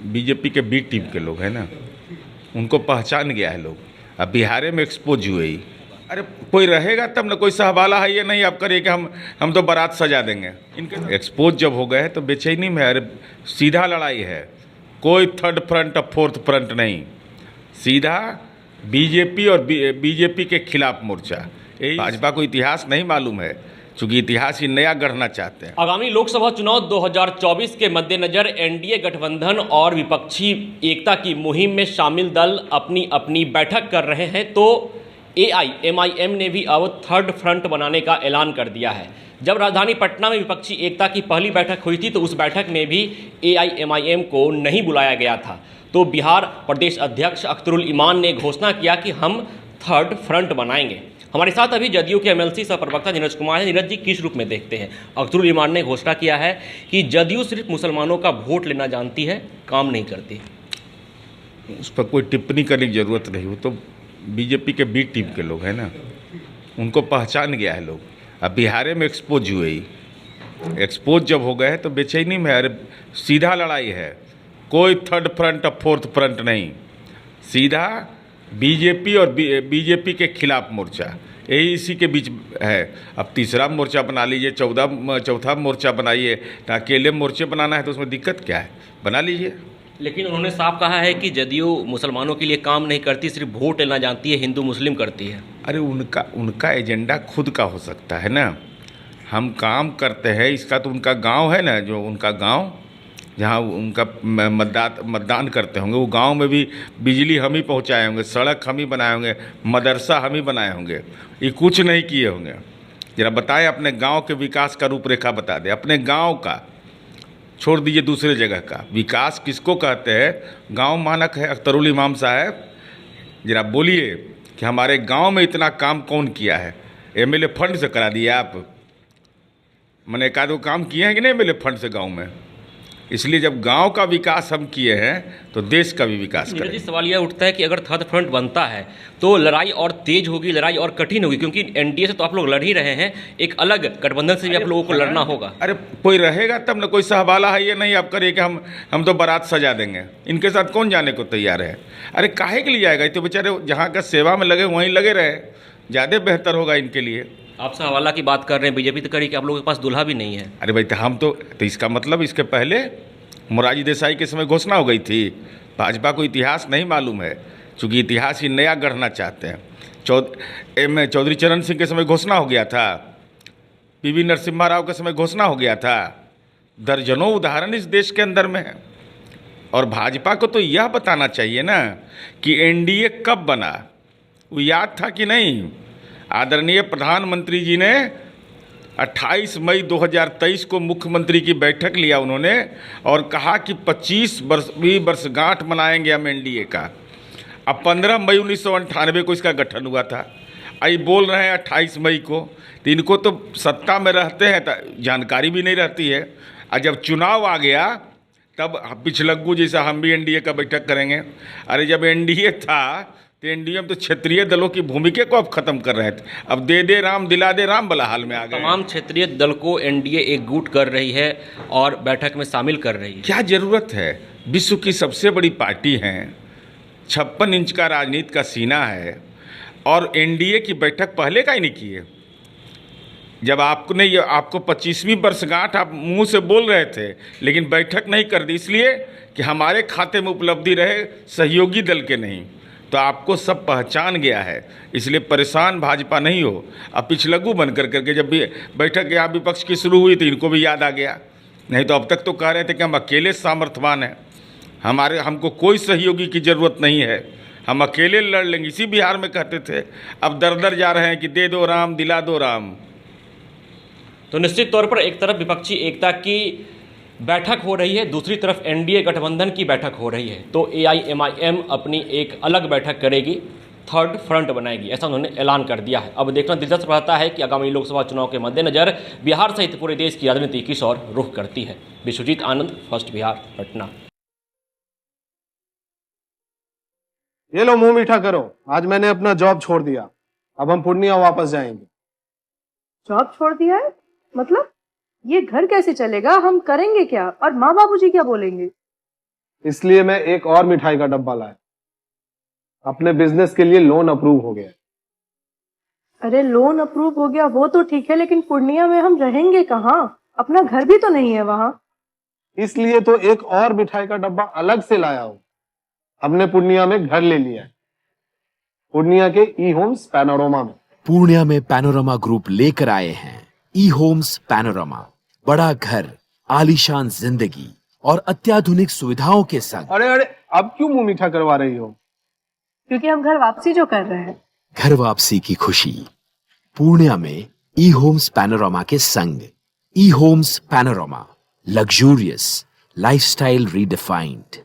BJP के B team के लोग हैं ना, उनको पहचान गया है लोग। अब बिहार में एक्सपोज हुए ही, अरे कोई रहेगा तब ना, कोई सहवाला है ये नहीं आप करिए कि हम तो बारात सजा देंगे। इनके एक्सपोज जब हो गए तो बेचैनी में, अरे सीधा लड़ाई है, कोई थर्ड फ्रंट और फोर्थ फ्रंट नहीं, सीधा बीजेपी और बीजेपी के खिलाफ मोर्चा। यही भाजपा को इतिहास नहीं मालूम है, चूंकि इतिहास ही नया गढ़ना चाहते हैं। आगामी लोकसभा चुनाव 2024 के मद्देनजर एनडीए गठबंधन और विपक्षी एकता की मुहिम में शामिल दल अपनी अपनी बैठक कर रहे हैं, तो एआईएमआईएम ने भी अब थर्ड फ्रंट बनाने का ऐलान कर दिया है। जब राजधानी पटना में विपक्षी एकता की पहली बैठक हुई थी तो उस बैठक में भी एआईएमआईएम को नहीं बुलाया गया था, तो बिहार प्रदेश अध्यक्ष अख्तरुल इमान ने घोषणा किया कि हम थर्ड फ्रंट बनाएंगे। हमारे साथ अभी जदयू के एमएलसी सह प्रवक्ता नीरज कुमार हैं। नीरज जी, किस रूप में देखते हैं? अख्तरुल इमान ने घोषणा किया है कि जदयू सिर्फ मुसलमानों का वोट लेना जानती है, काम नहीं करती। उस पर कोई टिप्पणी करने की जरूरत नहीं, वो तो बीजेपी के बी टीम के लोग हैं ना, उनको पहचान गया है लोग। अब बिहार में एक्सपोज हुए ही, एक्सपोज जब हो गए तो बेचैनी में, अरे सीधा लड़ाई है, कोई थर्ड फ्रंट और फोर्थ फ्रंट नहीं, सीधा बीजेपी और बीजेपी के खिलाफ मोर्चा। यही इसी के बीच है। अब तीसरा मोर्चा बना लीजिए, चौथा मोर्चा बनाइए, तो अकेले मोर्चे बनाना है तो उसमें दिक्कत क्या है, बना लीजिए। लेकिन उन्होंने साफ कहा है कि जदयू मुसलमानों के लिए काम नहीं करती, सिर्फ वोट लेना जानती है, हिंदू मुस्लिम करती है। अरे उनका एजेंडा खुद का हो सकता है ना, हम काम करते हैं इसका, तो उनका गांव है ना, जो उनका गांव जहाँ उनका मतदान करते होंगे, वो गांव में भी बिजली हम ही पहुँचाए होंगे, सड़क हम ही बनाए होंगे, मदरसा हम ही बनाए होंगे, ये कुछ नहीं किए होंगे। जरा बताएं, अपने गांव के विकास का रूपरेखा बता दें, अपने गांव का, छोड़ दीजिए दूसरे जगह का। विकास किसको कहते हैं? गांव मानक है। अख्तरुल इमाम साहब, जरा बोलिए कि हमारे गांव में इतना काम कौन किया है? एमएलए फंड से करा दिया आप? मैंने एक आध काम किए हैं कि नहीं एमएलए फंड से गांव में? इसलिए जब गांव का विकास हम किए हैं तो देश का भी विकास करें। सवाल यह उठता है कि अगर थर्ड फ्रंट बनता है तो लड़ाई और तेज होगी, लड़ाई और कठिन होगी, क्योंकि एनडीए से तो आप लोग लड़ ही रहे हैं, एक अलग गठबंधन से भी आप लोगों को लड़ना होगा। अरे कोई रहेगा तब ना, कोई सहवाला है ये नहीं आप करिए कि हम तो बारात सजा देंगे। इनके साथ कौन जाने को तैयार है? अरे काहे के लिए जाएगा? तो बेचारे जहाँ का सेवा में लगे वहीं लगे रहे, ज़्यादा बेहतर होगा इनके लिए। आप सहवाला की बात कर रहे हैं, बीजेपी तो करी कि आप लोगों के पास दूल्हा भी नहीं है। अरे भाई, तो इसका मतलब इसके पहले मोरारजी देसाई के समय घोषणा हो गई थी। भाजपा को इतिहास नहीं मालूम है, चूँकि इतिहास ही नया गढ़ना चाहते हैं। चौधरी चरण सिंह के समय घोषणा हो गया था, पीवी नरसिम्हा राव के समय घोषणा हो गया था। दर्जनों उदाहरण इस देश के अंदर में है। और भाजपा को तो यह बताना चाहिए ना कि एनडीए कब बना, वो याद था कि नहीं? आदरणीय प्रधानमंत्री जी ने 28 मई 2023 को मुख्यमंत्री की बैठक लिया उन्होंने, और कहा कि 25वीं वर्षगांठ मनाएंगे हम एनडीए का। अब 15 मई 1998 को इसका गठन हुआ था, आई बोल रहे हैं 28 मई को। तो इनको तो सत्ता में रहते हैं तो जानकारी भी नहीं रहती है, और जब चुनाव आ गया तब पिछलग्गू जैसा हम भी एनडीए का बैठक करेंगे। अरे जब एनडीए था तो एनडीए में तो क्षेत्रीय दलों की भूमिका को अब खत्म कर रहे थे, अब दे राम दिला दे राम वाला हाल में आ गए। तमाम क्षेत्रीय दल को एनडीए एकजुट कर रही है और बैठक में शामिल कर रही है। क्या जरूरत है? विश्व की सबसे बड़ी पार्टी है, 56 इंच का राजनीति का सीना है, और एनडीए की बैठक पहले का ही नहीं की है। जब आपको 25वीं वर्षगांठ आप मुंह से बोल रहे थे, लेकिन बैठक नहीं कर दी, इसलिए कि हमारे खाते में उपलब्धि रहे, सहयोगी दल के नहीं। तो आपको सब पहचान गया है, इसलिए परेशान भाजपा नहीं हो। अब पिछलग्गू बन करके जब भी बैठक यहाँ विपक्ष की शुरू हुई तो इनको भी याद आ गया। नहीं तो अब तक तो कह रहे थे कि हम अकेले सामर्थ्यवान हैं, हमको कोई सहयोगी की ज़रूरत नहीं है, हम अकेले लड़ लेंगे, इसी बिहार में कहते थे। अब दर जा रहे हैं कि दे दो राम दिला दो राम। तो निश्चित तौर पर एक तरफ विपक्षी एकता की बैठक हो रही है, दूसरी तरफ एनडीए गठबंधन की बैठक हो रही है, तो एआईएमआईएम अपनी एक अलग बैठक करेगी, थर्ड फ्रंट बनाएगी, ऐसा उन्होंने ऐलान कर दिया है। अब देखना दिलचस्प रहता है कि आगामी लोकसभा चुनाव के मद्देनजर बिहार सहित पूरे देश की राजनीति किस ओर रुख करती है। विश्वजीत आनंद, फर्स्ट बिहार, पटना। ये लो मुंह मीठा करो, आज मैंने अपना जॉब छोड़ दिया, अब हम पूर्णिया वापस जाएंगे। जॉब छोड़ दिया है? मतलब ये घर कैसे चलेगा? हम करेंगे क्या? और माँ बाबूजी क्या बोलेंगे? इसलिए मैं एक और मिठाई का डब्बा लाया। अपने बिजनेस के लिए लोन अप्रूव हो गया। अरे लोन अप्रूव हो गया वो तो ठीक है, लेकिन पूर्णिया में हम रहेंगे कहाँ? अपना घर भी तो नहीं है वहाँ। इसलिए तो एक और मिठाई का डब्बा अलग से लाया हूं। हमने पूर्णिया में घर ले लिया है, पूर्णिया के ई होम्स पैनोरमा में। पूर्णिया में पैनोरमा ग्रुप लेकर आए हैं ई होम्स पैनोरमा। बड़ा घर, आलीशान जिंदगी और अत्याधुनिक सुविधाओं के संग। अरे अरे, अब क्यों मुंह मीठा करवा रही हो? क्योंकि हम घर वापसी जो कर रहे हैं। घर वापसी की खुशी पूर्णिया में ई होम्स पैनोरमा के संग। E Homes Panorama, luxurious lifestyle redefined.